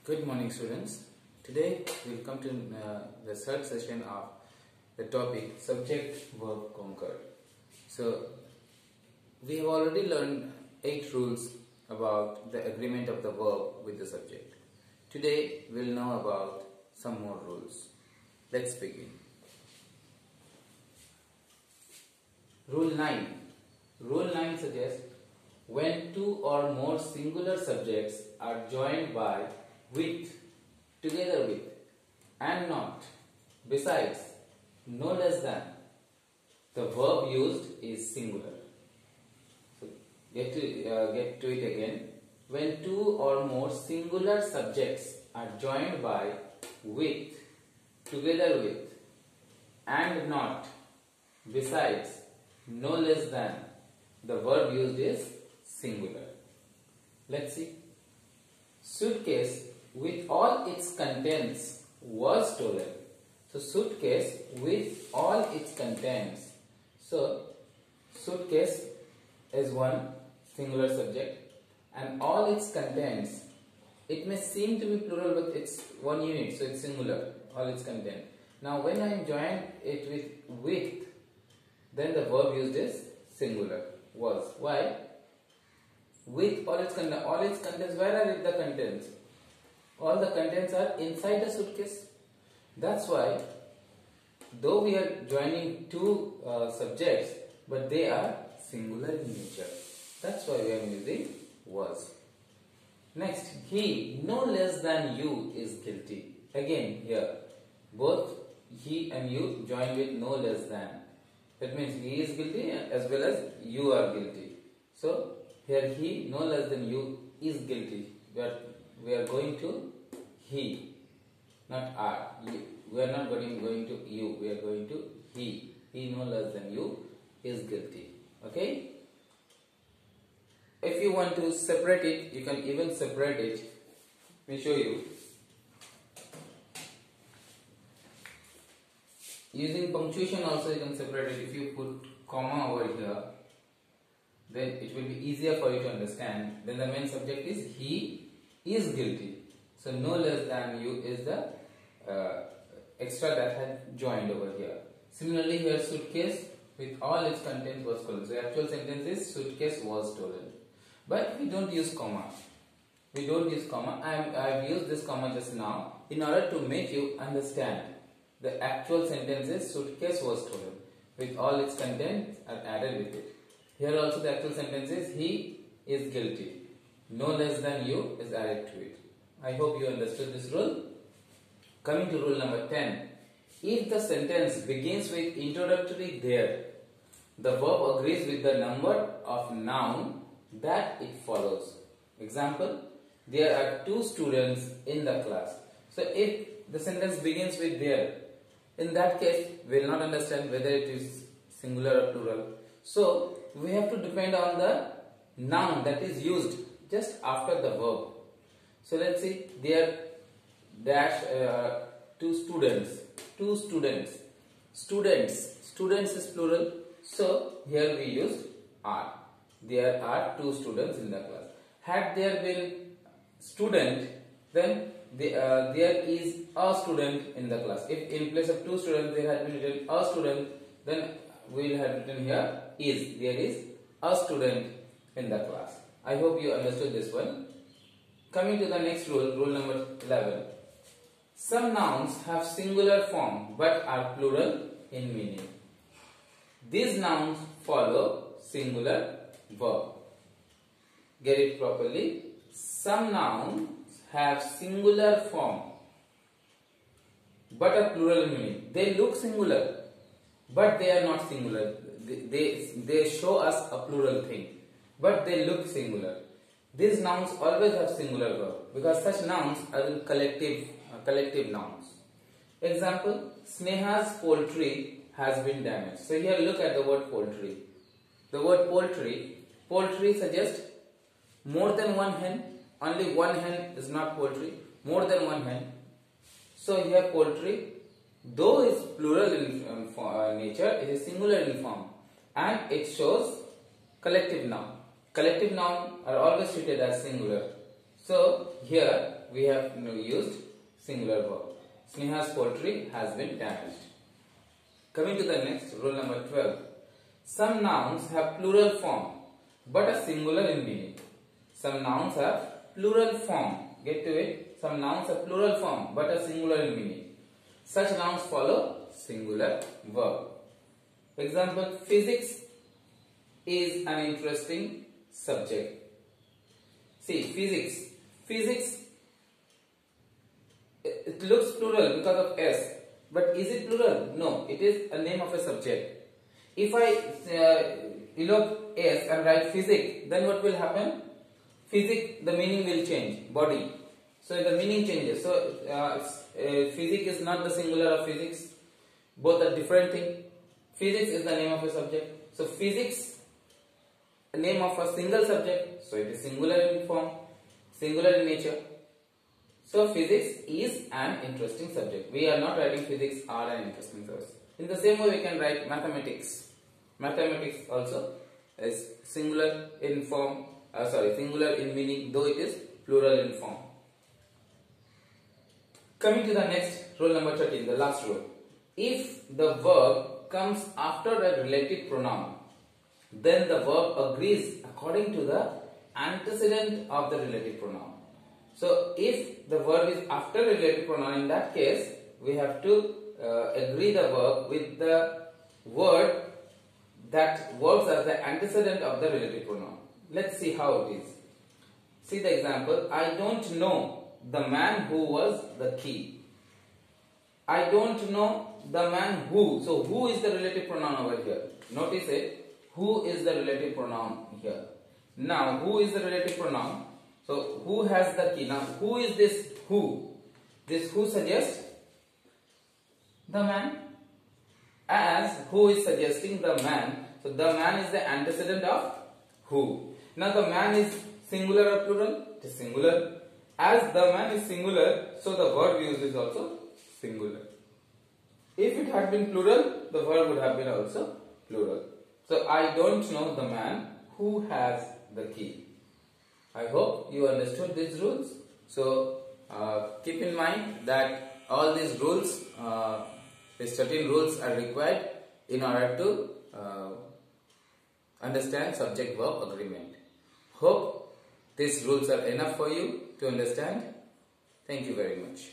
Good morning, students. Today we will come to the third session of the topic subject verb concord. So we have already learned 8 rules about the agreement of the verb with the subject. Today we will know about some more rules. Let's begin. Rule 9. Rule 9 suggests when two or more singular subjects are joined by with, together with, and not, besides, no less than, the verb used is singular. So get to it again. When two or more singular subjects are joined by with, together with, and not, besides, no less than, the verb used is singular. Let's see. Suitcase with all its contents was stolen. So suitcase with all its contents. So suitcase is one singular subject and all its contents. It may seem to be plural but it's one unit, so it's singular, all its content. Now when I join it with, then the verb used is singular, was. Why? With all its contents, where are the contents? All the contents are inside the suitcase. That's why, though we are joining two subjects, but they are singular in nature. That's why we are using was. Next, he no less than you is guilty. Again here, both he and you join with no less than. That means he is guilty as well as you are guilty. So here he no less than you is guilty. We are going to he, not are. We are not going to you. We are going to he. He no less than you is guilty. Okay. If you want to separate it, you can even separate it. Let me show you. Using punctuation also you can separate it. If you put comma over here, then it will be easier for you to understand. Then the main subject is he is guilty. So no less than you is the extra that had joined over here. Similarly here suitcase with all its contents was stolen. So actual sentence is suitcase was stolen. But we don't use comma. We don't use comma. I have used this comma just now in order to make you understand. The actual sentence is suitcase was stolen. With all its contents are added with it. Here also the actual sentence is he is guilty. No less than you is added to it. I hope you understood this rule. Coming to rule number 10. If the sentence begins with introductory there, the verb agrees with the number of noun that it follows. Example, there are 2 students in the class. So if the sentence begins with there, in that case we will not understand whether it is singular or plural. So we have to depend on the noun that is used just after the verb. So let's see, there dash 2 students. Students is plural. So here we use are. There are 2 students in the class. Had there been student, then there is a student in the class. If in place of 2 students there had been written a student, then we will have written here is. There is a student in the class. I hope you understood this one. Coming to the next rule, rule number 11. Some nouns have singular form but are plural in meaning. These nouns follow singular verb. Get it properly. Some nouns have singular form but are plural in meaning. They look singular but they are not singular. They show us a plural thing but they look singular. These nouns always have singular verb because such nouns are in collective nouns. Example, Sneha's poultry has been damaged. So here look at the word poultry. The word poultry suggests more than one hen. Only one hen is not poultry. More than one hen. So here poultry, though is plural in nature, it is singular in form and it shows collective noun. Collective noun are always treated as singular. So here we have used singular verb. Sneha's poultry has been damaged. Coming to the next, rule number 12. Some nouns have plural form but a singular in meaning. Some nouns have plural form. Get to it. Some nouns have plural form but a singular in meaning. Such nouns follow singular verb. Example, physics is an interesting subject. See, physics, it looks plural because of S, but is it plural? No, it is a name of a subject. If I elope S and write physics, then what will happen? Physics, the meaning will change, body. So the meaning changes. So physics is not the singular of physics. Both are different things. Physics is the name of a subject. So physics, the name of a single subject. So it is singular in form, singular in nature. So physics is an interesting subject. We are not writing physics are an interesting subject. In the same way we can write mathematics. Mathematics also is singular in form, singular in meaning, though it is plural in form. Coming to the next, rule number 13, the last rule. If the verb comes after a relative pronoun, then the verb agrees according to the antecedent of the relative pronoun. So if the verb is after a relative pronoun, in that case we have to agree the verb with the word that works as the antecedent of the relative pronoun. Let's see how it is. See the example. I don't know the man who was the key. I don't know the man who. So who is the relative pronoun over here? Notice it. Who is the relative pronoun here? Now who is the relative pronoun? So who has the key? Now who is this who? This who suggests the man. As who is suggesting the man. So the man is the antecedent of who. Now the man is singular or plural? It is singular. As the man is singular, so the verb used is also singular. If it had been plural, the verb would have been also plural. So I don't know the man who has the key. I hope you understood these rules. So keep in mind that all these rules, these 13 rules are required in order to understand subject-verb agreement. Hope these rules are enough for you to understand. Thank you very much.